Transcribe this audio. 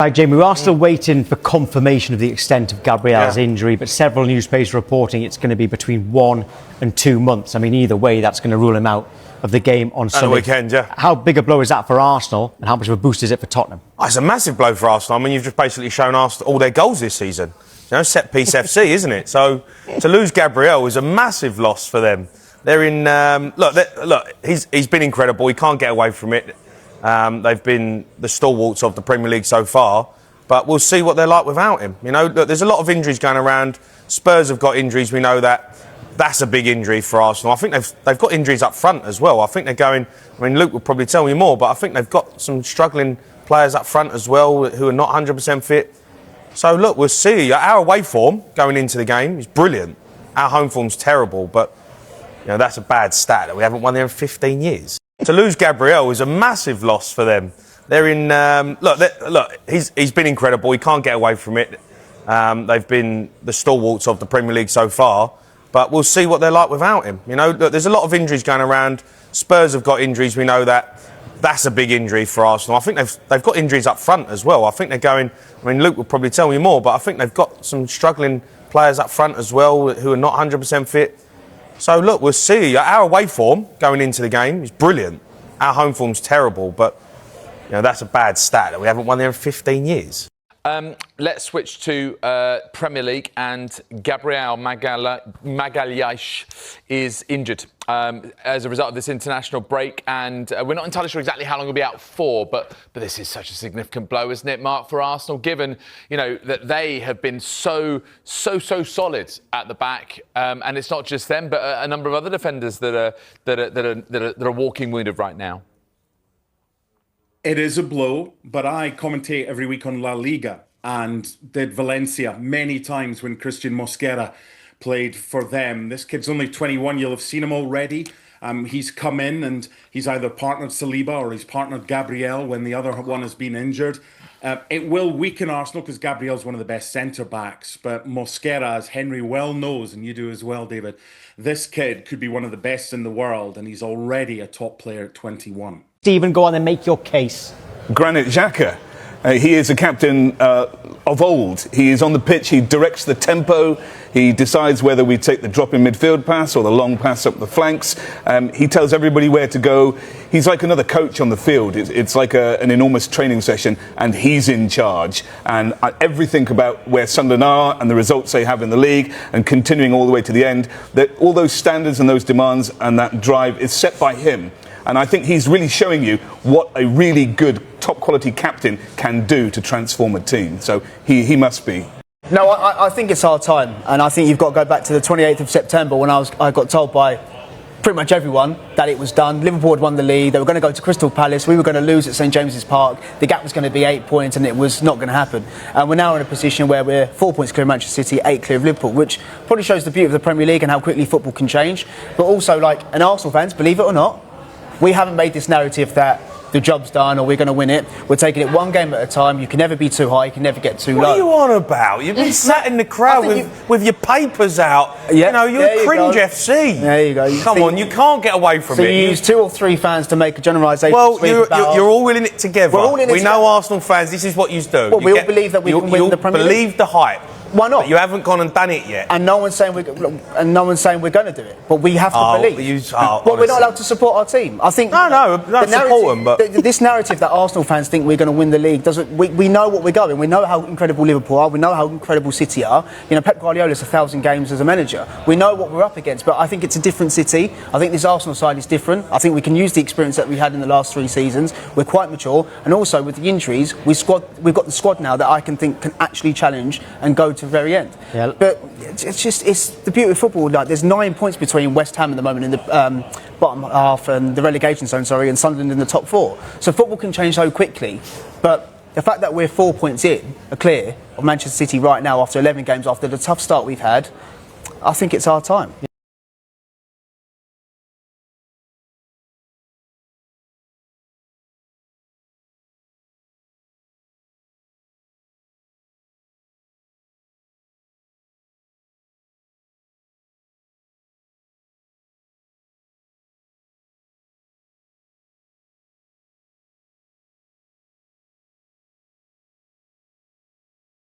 Hi, Jamie. We are still waiting for confirmation of the extent of Gabriel's injury, but several newspapers are reporting it's going to be between 1 and 2 months. I mean, either way, that's going to rule him out of the game on Sunday. On the weekend, yeah. How big a blow is that for Arsenal, and how much of a boost is it for Tottenham? Oh, it's a massive blow for Arsenal. I mean, you've just basically shown Arsenal all their goals this season. You know, set-piece FC, isn't it? So to lose Gabriel is a massive loss for them. They're in... Look, he's been incredible. He can't get away from it. They've been the stalwarts of the Premier League so far, but we'll see what they're like without him. You know, look, there's a lot of injuries going around. Spurs have got injuries. We know that. That's a big injury for Arsenal. I think they've got injuries up front as well. I think they're going... I mean, Luke will probably tell me more, but I think they've got some struggling players up front as well who are not 100% fit. So, look, we'll see. Our away form going into the game is brilliant. Our home form's terrible, but, you know, that's a bad stat that we haven't won there in 15 years. To lose Gabriel is a massive loss for them. They're in... Look, he's been incredible. He can't get away from it. They've been the stalwarts of the Premier League so far, but we'll see what they're like without him. You know, look, there's a lot of injuries going around. Spurs have got injuries. We know that. That's a big injury for Arsenal. I think they've got injuries up front as well. I think they're going... I mean, Luke will probably tell me more, but I think they've got some struggling players up front as well who are not 100% fit. So, look, we'll see. Our away form going into the game is brilliant. Our home form's terrible, but, you know, that's a bad stat that we haven't won there in 15 years. Let's switch to Premier League, and Gabriel Magalhães is injured as a result of this international break, and we're not entirely sure exactly how long he'll be out for, but this is such a significant blow, isn't it, Mark, for Arsenal, given, you know, that they have been so solid at the back, and it's not just them, but a number of other defenders that are walking wounded right now. It is a blow, but I commentate every week on La Liga and did Valencia many times when Christian Mosquera played for them. This kid's only 21. You'll have seen him already. He's come in and he's either partnered Saliba or he's partnered Gabriel when the other one has been injured. It will weaken Arsenal because Gabriel's one of the best centre-backs, but Mosquera, as Henry well knows, and you do as well, David, this kid could be one of the best in the world, and he's already a top player at 21. Stephen, go on and make your case. Granit Xhaka. He is a captain of old. He is on the pitch, he directs the tempo, he decides whether we take the drop in midfield pass or the long pass up the flanks. He tells everybody where to go. He's like another coach on the field. It's like an enormous training session, and he's in charge. And everything about where Sunderland are and the results they have in the league and continuing all the way to the end, that all those standards and those demands and that drive is set by him. And I think he's really showing you what a really good, top-quality captain can do to transform a team. So he must be. No, I think it's our time. And I think you've got to go back to the 28th of September when I got told by pretty much everyone that it was done. Liverpool had won the league. They were going to go to Crystal Palace. We were going to lose at St James's Park. The gap was going to be 8 points, and it was not going to happen. And we're now in a position where we're 4 points clear of Manchester City, 8 clear of Liverpool, which probably shows the beauty of the Premier League and how quickly football can change. But also, like, an Arsenal fans, believe it or not, we haven't made this narrative that the job's done or we're going to win it. We're taking it one game at a time. You can never be too high. You can never get too low. What are you on about? You've been sat in the crowd with your papers out. Yeah, you know, you're Cringe FC. There you go. Come on, you can't get away from it. So you use 2 or 3 fans to make a generalisation. Well, you're all in it together. We're all in it we know Arsenal fans, this is what you do. Well, we all believe that we can win the Premier League. Believe the hype. Why not? But you haven't gone and done it yet. And no one's saying we're going to do it. But we have to believe. But we're not allowed to support our team. I think. No, that's important. But this narrative that Arsenal fans think we're going to win the league doesn't. We know what we're going. We know how incredible Liverpool are. We know how incredible City are. You know, Pep Guardiola's 1,000 games as a manager. We know what we're up against. But I think it's a different City. I think this Arsenal side is different. I think we can use the experience that we had in the last 3 seasons. We're quite mature, and also with the injuries, we've got the squad now that I can actually challenge and go to the very end. Yeah. But it's the beauty of football. Like, there's 9 points between West Ham at the moment in the bottom half and the relegation zone, and Sunderland in the top 4. So football can change so quickly. But the fact that we're 4 points clear of Manchester City right now after 11 games, after the tough start we've had, I think it's our time.